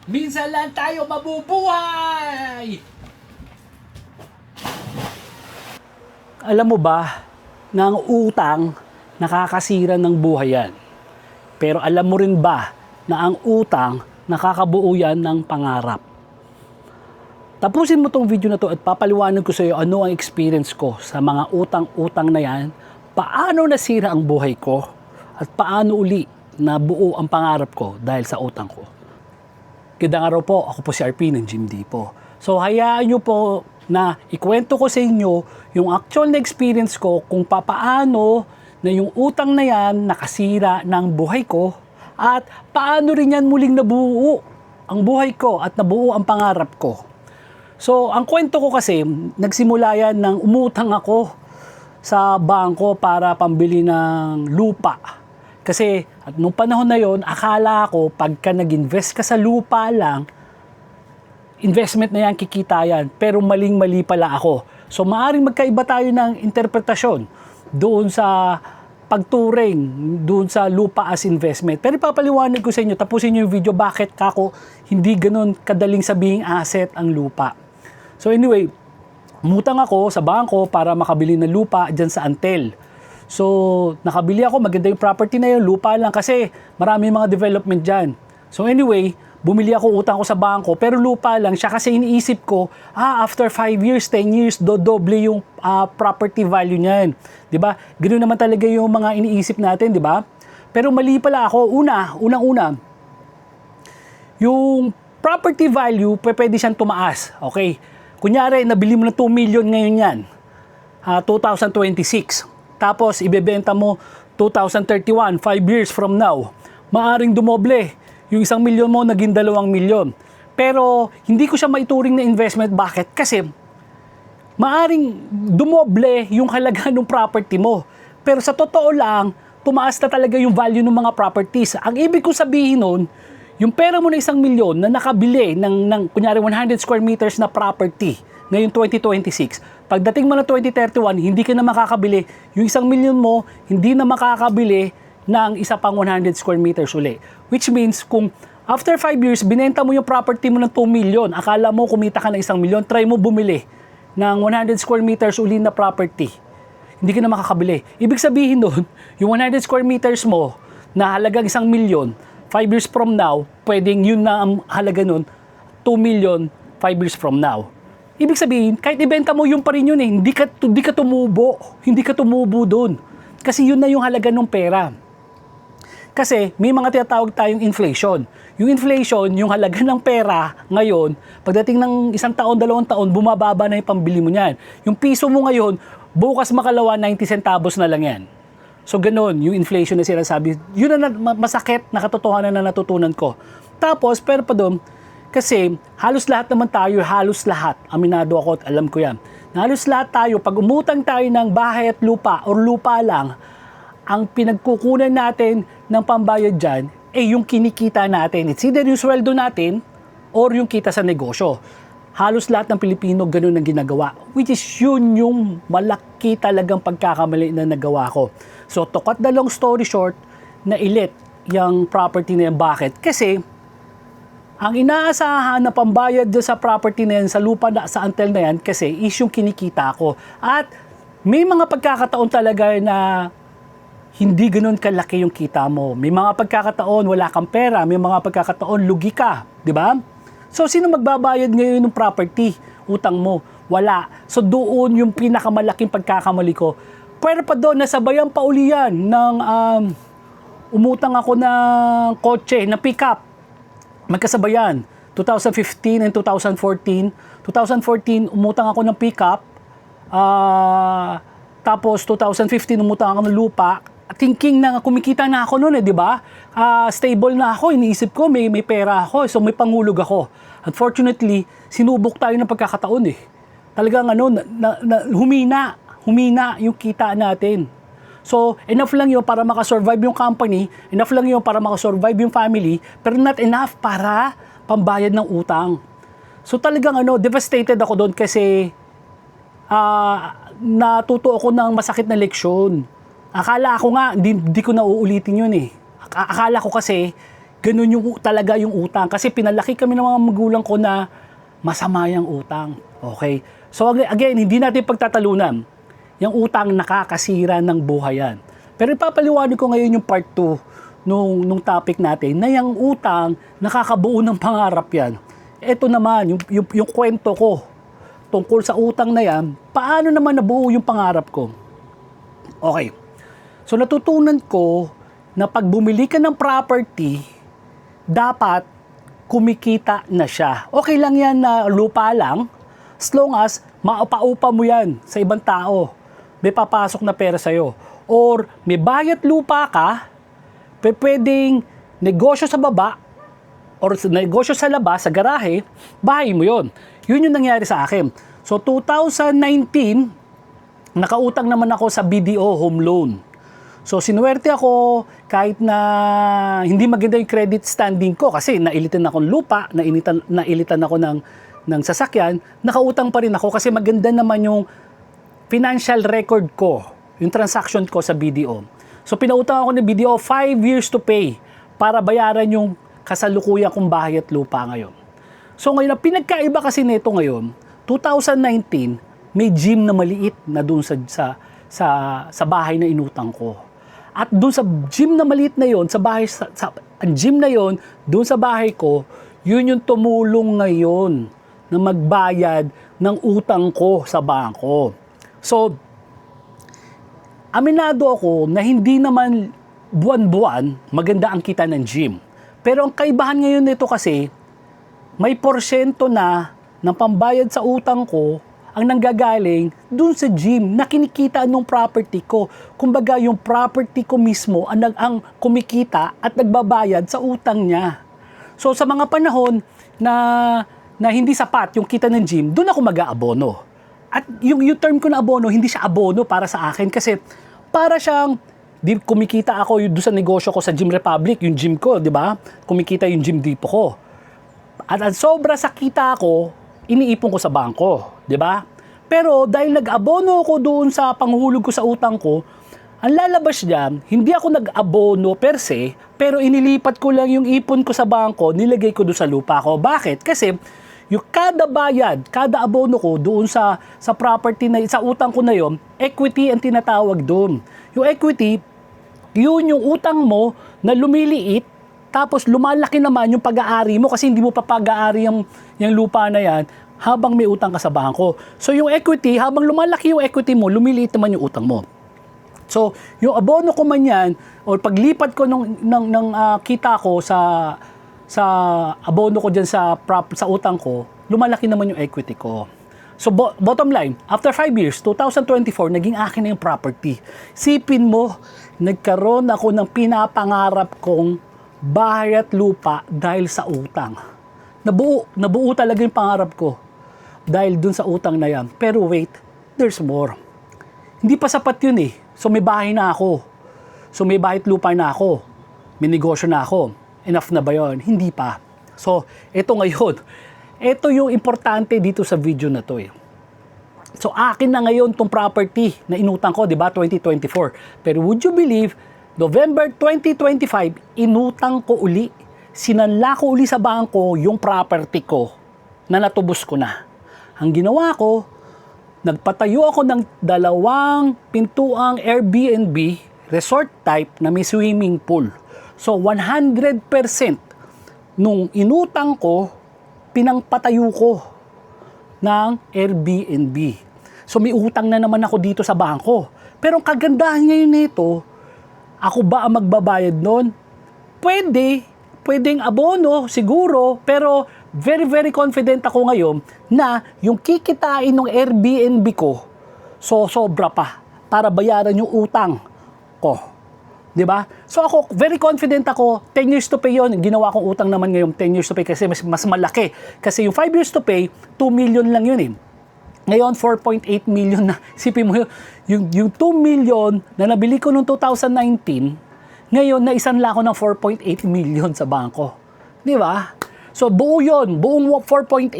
Minsan lang tayo mabubuhay! Alam mo ba na ang utang nakakasira ng buhay yan? Pero alam mo rin ba na ang utang nakakabuo yan ng pangarap? Tapusin mo tong video na to at papaliwanag ko sa iyo ano ang experience ko sa mga utang-utang na yan, paano nasira ang buhay ko, at paano uli nabuo ang pangarap ko dahil sa utang ko. Gandang araw po, ako po si RP ng Jim D po. So hayaan nyo po na ikwento ko sa inyo yung actual na experience ko kung papaano na yung utang na yan nakasira ng buhay ko at paano rin yan muling nabuo ang buhay ko at nabuo ang pangarap ko. So ang kwento ko kasi, nagsimula yan nang umutang ako sa bangko para pambili ng lupa. Kasi at nung panahon na yon, akala ko pagka nag-invest ka sa lupa lang, investment na yan, kikita yan. Pero maling-mali pala ako. So maaaring magkaiba tayo ng interpretasyon doon sa pagturing, doon sa lupa as investment. Pero ipapaliwanag ko sa inyo, tapusin nyo yung video, bakit kako hindi ganun kadaling sabihing asset ang lupa. So anyway, umutang ako sa bangko para makabili ng lupa dyan sa Antel. So, nakabili ako, maganda yung property na yun, lupa lang kasi marami mga development dyan. So anyway, bumili ako, utang ko sa bangko, pero lupa lang siya kasi iniisip ko, after 5 years, 10 years, dodoble yung property value niyan. 'Di ba? Ganoon naman talaga yung mga iniisip natin, 'di ba? Pero mali pala ako, unang-una, yung property value, pwede siyang tumaas. Okay? Kunyari, nabili mo na 2 million ngayon yan, 2026. Tapos, ibebenta mo 2031, 5 years from now. Maaring dumoble. Yung 1 milyon mo, naging 2 milyon. Pero, hindi ko siya maituring na investment. Bakit? Kasi, maaring dumoble yung halaga ng property mo. Pero sa totoo lang, tumaas na talaga yung value ng mga properties. Ang ibig ko sabihin nun, yung pera mo na 1 milyon na nakabili ng kunyari 100 square meters na property ngayong 2026, pagdating mo na 2031, hindi ka na makakabili. Yung 1 milyon mo, hindi na makakabili ng isa pang 100 square meters uli. Which means, kung after 5 years, binenta mo yung property mo ng 2 million, akala mo kumita ka ng 1 milyon, try mo bumili ng 100 square meters uli na property. Hindi ka na makakabili. Ibig sabihin doon, yung 100 square meters mo na halagang 1 milyon, 5 years from now, pwedeng yun na ang halaga nun, 2 million 5 years from now. Ibig sabihin, kahit ibenta mo yung pa rin yun hindi ka tumubo. Hindi ka tumubo doon. Kasi yun na yung halaga ng pera. Kasi may mga tinatawag tayong inflation. Yung inflation, yung halaga ng pera ngayon, pagdating ng 1 taon, 2 taon, bumababa na yung pambili mo niyan. Yung piso mo ngayon, bukas makalawa, 90 centavos na lang yan. So ganoon, yung inflation na sinasabi, yun na masakit na katotohanan na natutunan ko. Tapos, pero pa doon, kasi halos lahat naman tayo, aminado ako at alam ko yan. Halos lahat tayo, pag umutang tayo ng bahay at lupa or lupa lang, ang pinagkukunan natin ng pambayad dyan, yung kinikita natin. It's either yung sweldo natin or yung kita sa negosyo. Halos lahat ng Pilipino ganun ang ginagawa. Which is yun yung malaki talagang pagkakamali na nagawa ko. So to cut the long story short, nailit yung property na yan. Bakit? Kasi ang inaasahan na pambayad sa property na yan, sa lupa na, sa Antel na yan, kasi is yung kinikita ko. At may mga pagkakataon talaga na hindi ganun kalaki yung kita mo. May mga pagkakataon wala kang pera, may mga pagkakataon lugi ka, di ba? So sino magbabayad ngayon ng property, utang mo? Wala. So doon yung pinakamalaking pagkakamali ko. Pero pa doon, nasabayan pa uli yan ng umutang ako ng kotse, na pick-up. Magkasabayan, 2015 and 2014. 2014, umutang ako ng pick-up. Tapos 2015, umutang ako ng lupa. Thinking na kumikita na ako noon, di ba? Stable na ako, iniisip ko, may pera ako, so may pangulog ako. Unfortunately, sinubok tayo ng pagkakataon Talagang humina yung kita natin. So, enough lang yun para makasurvive yung company, enough lang yun para makasurvive yung family, pero not enough para pambayad ng utang. So, talagang devastated ako doon kasi natuto ako ng masakit na leksyon. Akala ko nga, hindi ko na uulitin yun Akala ko kasi, ganun yung talaga yung utang. Kasi pinalaki kami ng mga magulang ko na masama yung utang. Okay? So again, hindi natin pagtatalunan. Yung utang nakakasira ng buhay yan. Pero ipapaliwanag ko ngayon yung part 2 nung topic natin na yung utang nakakabuo ng pangarap yan. Ito naman, yung kwento ko tungkol sa utang na yan, paano naman nabuo yung pangarap ko? Okay. So natutunan ko na pag bumili ka ng property, dapat kumikita na siya. Okay lang yan na lupa lang, as long as maupa-upa mo yan sa ibang tao. May papasok na pera sa'yo. Or may bayat lupa ka, pwedeng negosyo sa baba, or negosyo sa labas, sa garahe, bahay mo yon. Yun yung nangyari sa akin. So 2019, nakautang naman ako sa BDO Home Loan. So sinuwerte ako kahit na hindi maganda yung credit standing ko kasi nailitan ako ng lupa, nailitan ako ng sasakyan, nakautang pa rin ako kasi maganda naman yung financial record ko, yung transaction ko sa BDO. So pinautang ako ng BDO 5 years to pay para bayaran yung kasalukuyan kong bahay at lupa ngayon. So ngayon, ang pinagkaiba kasi nito ngayon, 2019, may gym na maliit na doon sa bahay na inutang ko. At doon sa gym na maliit na yon, ang gym na yon, doon sa bahay ko, yun yung tumulong ngayon na magbayad ng utang ko sa bangko. So, aminado ako na hindi naman buwan-buwan maganda ang kita ng gym. Pero ang kaibahan ngayon nito kasi, may porsyento na ng pambayad sa utang ko ang nanggagaling dun sa gym na kinikita ng property ko. Kumbaga yung property ko mismo ang kumikita at nagbabayad sa utang niya. So sa mga panahon na hindi sapat yung kita ng gym, dun ako mag-aabono. At yung term ko na abono, hindi siya abono para sa akin kasi para siyang kumikita ako doon sa negosyo ko sa Gym Republic, yung gym ko, di ba? Kumikita yung gym depot ko. At ang sobra sa kita ko, iniipon ko sa bangko, di ba? Pero dahil nag-abono ako doon sa panghulog ko sa utang ko, ang lalabas diyan, hindi ako nag-abono per se, pero inilipat ko lang yung ipon ko sa bangko, nilagay ko doon sa lupa ko. Bakit? Kasi yung kada bayad, kada abono ko doon sa property na sa utang ko na yon, equity ang tinatawag doon. Yung equity, yun yung utang mo na lumiliit, tapos lumalaki naman yung pag-aari mo kasi hindi mo pa pag-aari yung lupa na yan habang may utang ka sa bangko. So yung equity, habang lumalaki yung equity mo, lumiliit naman yung utang mo. So yung abono ko man yan, o paglipat ko ng kita ko sa abono ko dyan sa utang ko, lumalaki naman yung equity ko. So bottom line, after 5 years, 2024, naging akin na yung property. Sipin mo, nagkaroon ako ng pinapangarap kong bahay at lupa dahil sa utang. Nabuo talaga yung pangarap ko dahil dun sa utang na yan. Pero wait, there's more. Hindi pa sapat yun eh. So may bahay na ako. So may bahay at lupa na ako. May negosyo na ako. Enough na ba yun? Hindi pa. So, ito ngayon. Ito yung importante dito sa video na to eh. So, akin na ngayon tong property na inutang ko, di ba, 2024. Pero would you believe, November 2025, inutang ko uli. Sinanla ko uli sa bangko yung property ko na natubos ko na. Ang ginawa ko, nagpatayo ako ng 2 pintuang Airbnb resort type na may swimming pool. So 100% nung inutang ko, pinangpatayo ko ng Airbnb. So may utang na naman ako dito sa bangko. Pero ang kagandahan ngayon nito, ako ba ang magbabayad nun? Pwedeng abono siguro, pero very very confident ako ngayon na yung kikitain ng Airbnb ko, so sobra pa para bayaran yung utang ko. 'Di ba? So ako, very confident ako, 10 years to pay yon. Ginawa kong utang naman ngayon, 10 years to pay kasi mas malaki. Kasi yung 5 years to pay, 2 million lang yun eh. Ngayon, 4.8 million na. Sipin mo, yung 2 million na nabili ko noong 2019, ngayon, naisanla ko ng 4.8 million sa bangko. 'Di ba? So buo yun, buong 4.8.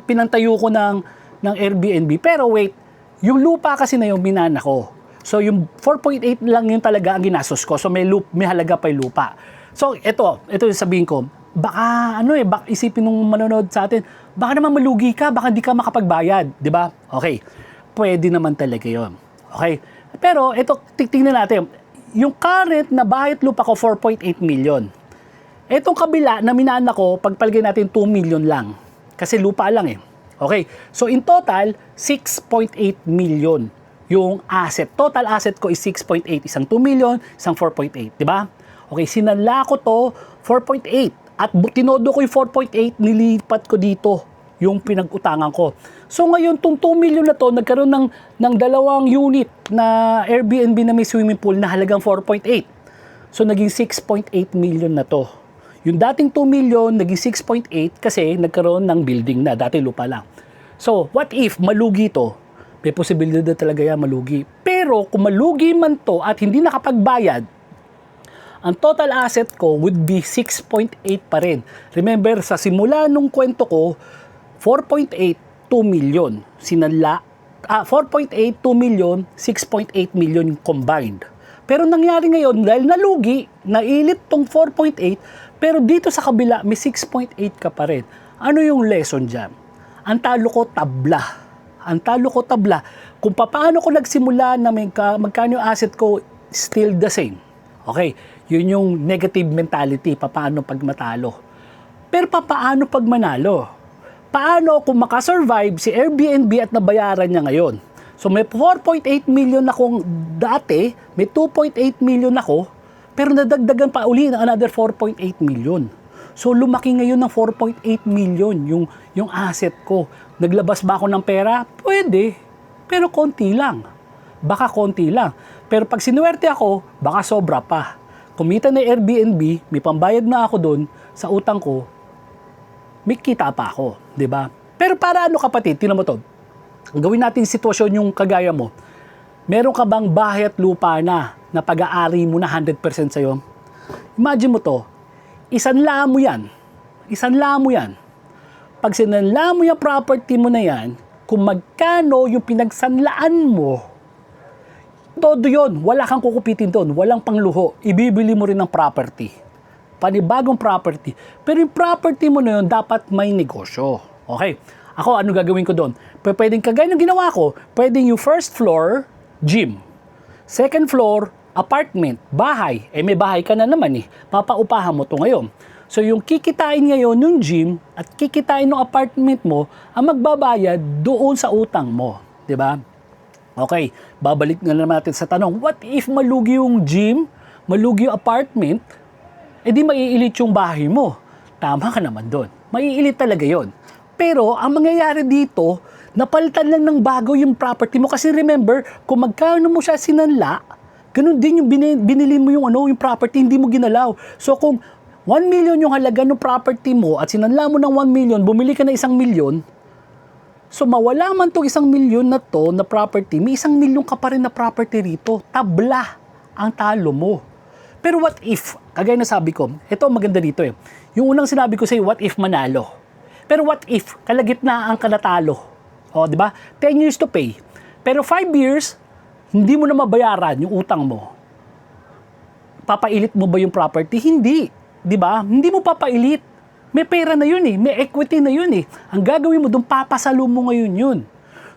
Pinantayo ko ng Airbnb. Pero wait, yung lupa kasi na yung binana ko. So yung 4.8 lang yun talaga ang ginastos ko. So may halaga pa yung lupa. So, ito yung sabihin ko, baka baka isipin nung manonood sa atin, baka naman malugi ka, baka di ka makapagbayad, di ba? Okay, pwede naman talaga yon. Okay, pero ito, tingnan natin, yung current na bahay at lupa ko, 4.8 million. Etong kabila na minana ko, pagpalagay natin 2 million lang. Kasi lupa lang eh. Okay, so in total, 6.8 million yung asset. Total asset ko is 6.8. Isang 2 million, isang 4.8. Diba? Okay, sinala ko to 4.8. At tinodo ko yung 4.8, nilipat ko dito yung pinag-utangan ko. So ngayon, tong 2 million na to, nagkaroon ng dalawang unit na Airbnb na may swimming pool na halagang 4.8. So naging 6.8 million na to. Yung dating 2 million, naging 6.8 kasi nagkaroon ng building na, dati lupa lang. So, what if malugi to? May posibilidad talaga yan malugi. Pero kung malugi man to at hindi nakapagbayad, ang total asset ko would be 6.8 pa rin. Remember, sa simula nung kwento ko, 4.8, 2 million. 4.8, 2 million, 6.8 million combined. Pero nangyari ngayon, dahil nalugi, nailit tong 4.8, pero dito sa kabila, may 6.8 ka pa rin. Ano yung lesson dyan? Ang talo ko tabla. Ang talo ko tabla. Kung paano ko nagsimula na magkano yung asset ko, still the same. Okay, yun yung negative mentality, paano pag matalo. Pero paano pag manalo? Paano kung makasurvive si Airbnb at nabayaran niya ngayon? So may 4.8 million akong dati, may 2.8 million ako, pero nadagdagan pa uli ng another 4.8 million. So lumaki ngayon ng 4.8 million yung asset ko. Naglabas ba ako ng pera? Pwede, pero konti lang. Baka konti lang. Pero pag sinuwerte ako, baka sobra pa. Kumita na Airbnb, may pambayad na ako doon sa utang ko, may kita pa ako, 'di ba? Pero para ano kapatid, tingnan mo to. Gawin natin sitwasyon yung kagaya mo. Meron ka bang bahay at lupa na pag-aari mo na 100% sa'yo? Imagine mo to, isanla mo yan. Isanla mo yan. Pag sinanla mo yung property mo na yan, kung magkano yung pinagsanlaan mo, todo yon, wala kang kukupitin doon, walang pangluho, ibibili mo rin ng property. Panibagong property. Pero yung property mo na yun, dapat may negosyo. Okay? Ako, ano gagawin ko doon? Pwedeng kagaya ng ginawa ko, pwedeng yung first floor, gym. Second floor, apartment, bahay. May bahay ka na naman eh. Papaupahan mo to ngayon. So yung kikitain ngayon yung gym at kikitain ng apartment mo ang magbabayad doon sa utang mo. 'Di ba? Okay, babalik na naman natin sa tanong, what if malugi yung gym, malugi yung apartment, di maiilit yung bahay mo. Tama ka naman doon. Maiilit talaga yon. Pero ang mangyayari dito, napalitan lang ng bago yung property mo. Kasi remember, kung magkano mo siya sinanla, ganun din yung binili mo yung property, hindi mo ginalaw. So kung 1 million yung halaga ng property mo at sinanla mo ng 1 million, bumili ka ng 1 million, so mawala man tong 1 million na to na property, may 1 million ka pa rin na property rito. Tabla ang talo mo. Pero what if, kagaya na sabi ko, ito maganda dito eh. Yung unang sinabi ko sa'yo, what if manalo? Pero what if, kalagitnaan ka natalo? O, di ba? 10 years to pay. Pero 5 years, hindi mo na mabayaran yung utang mo. Papailit mo ba yung property? Hindi. Di ba? Hindi mo papailit. May pera na yun eh. May equity na yun eh. Ang gagawin mo doon, papasalo mo ngayon yun.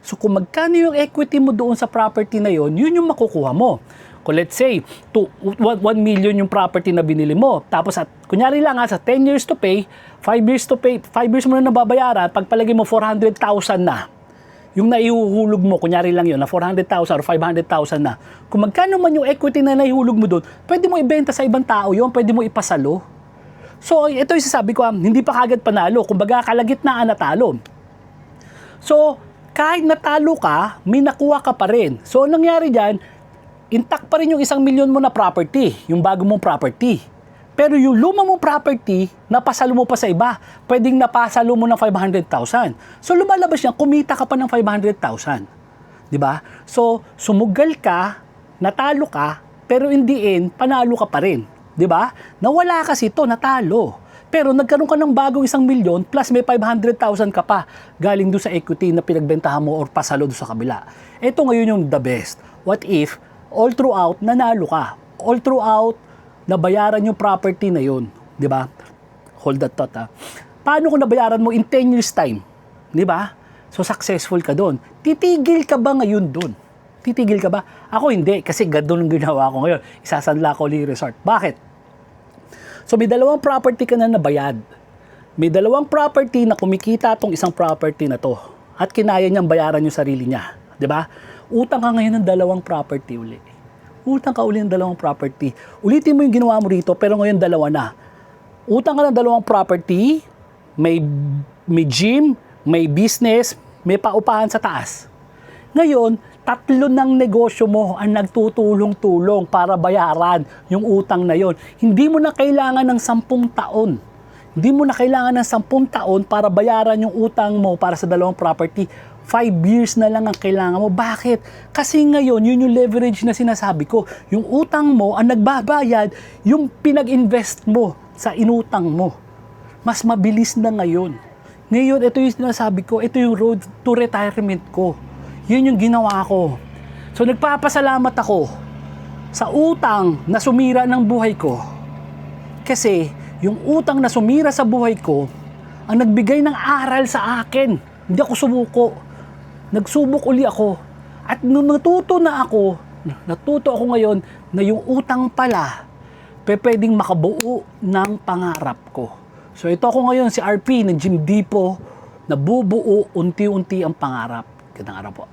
So kung magkano yung equity mo doon sa property na yun, yun yung makukuha mo. Kung let's say, 1 million yung property na binili mo. Tapos, kunyari lang sa 10 years to pay, 5 years to pay, 5 years mo na nababayaran, pagpalagay mo 400,000 na. Yung naihuhulog mo, kunyari lang yun, na 400,000 or 500,000 na. Kung magkano man yung equity na naihulog mo doon, pwede mo ibenta sa ibang tao yun, pwede mo ipasalo. So, ito yung sasabi ko, hindi pa kagad panalo. Kumbaga, kalagitnaan natalo. So, kahit natalo ka, may nakuha ka pa rin. So, anong nangyari dyan, intact pa rin yung 1 million mo na property, yung bago mong property. Pero yung luma mong property, napasalo mo pa sa iba. Pwedeng napasalo mo ng 500,000. So lumalabas yan, kumita ka pa ng 500,000. Diba? So sumugal ka, natalo ka, pero in the end, panalo ka pa rin. Diba? Nawala kasi ito, natalo. Pero nagkaroon ka ng bagong 1 million plus may 500,000 ka pa galing doon sa equity na pinagbentahan mo or pasalo doon sa kabila. Ito ngayon yung the best. What if all throughout, nanalo ka. All throughout, nabayaran yung property na yun, di ba? Hold that thought, ha. Paano kung nabayaran mo in 10 years time? Di ba? So, successful ka doon. Titigil ka ba ngayon doon? Titigil ka ba? Ako hindi, kasi ganun ang ginawa ko ngayon. Isasanla ko ulit resort. Bakit? So, may dalawang property ka na nabayad. May dalawang property na kumikita tong isang property na to. At kinaya niyang bayaran yung sarili niya. Di ba? Utang ka ngayon ng dalawang property uli. Utang ka uli ng dalawang property. Ulitin mo yung ginawa mo rito, pero ngayon dalawa na. Utang ka ng dalawang property, may gym, may business, may paupahan sa taas. Ngayon, 3 ng negosyo mo ang nagtutulong-tulong para bayaran yung utang na yon. Hindi mo na kailangan ng 10 taon. Hindi mo na kailangan ng 10 taon para bayaran yung utang mo para sa dalawang property. 5 years na lang ang kailangan mo. Bakit? Kasi ngayon, yun yung leverage na sinasabi ko. Yung utang mo, ang nagbabayad, yung pinag-invest mo sa inutang mo. Mas mabilis na ngayon. Ngayon, ito yung sinasabi ko, ito yung road to retirement ko. Yun yung ginawa ko. So, nagpapasalamat ako sa utang na sumira ng buhay ko. Kasi, yung utang na sumira sa buhay ko, ang nagbigay ng aral sa akin. Hindi ako sumuko. Nagsubok uli ako. At nung natuto ako ngayon na yung utang pala, pwedeng makabuo ng pangarap ko. So ito ako ngayon, si RP ng Gym Depot, nabubuo unti-unti ang pangarap. Gandang araw po.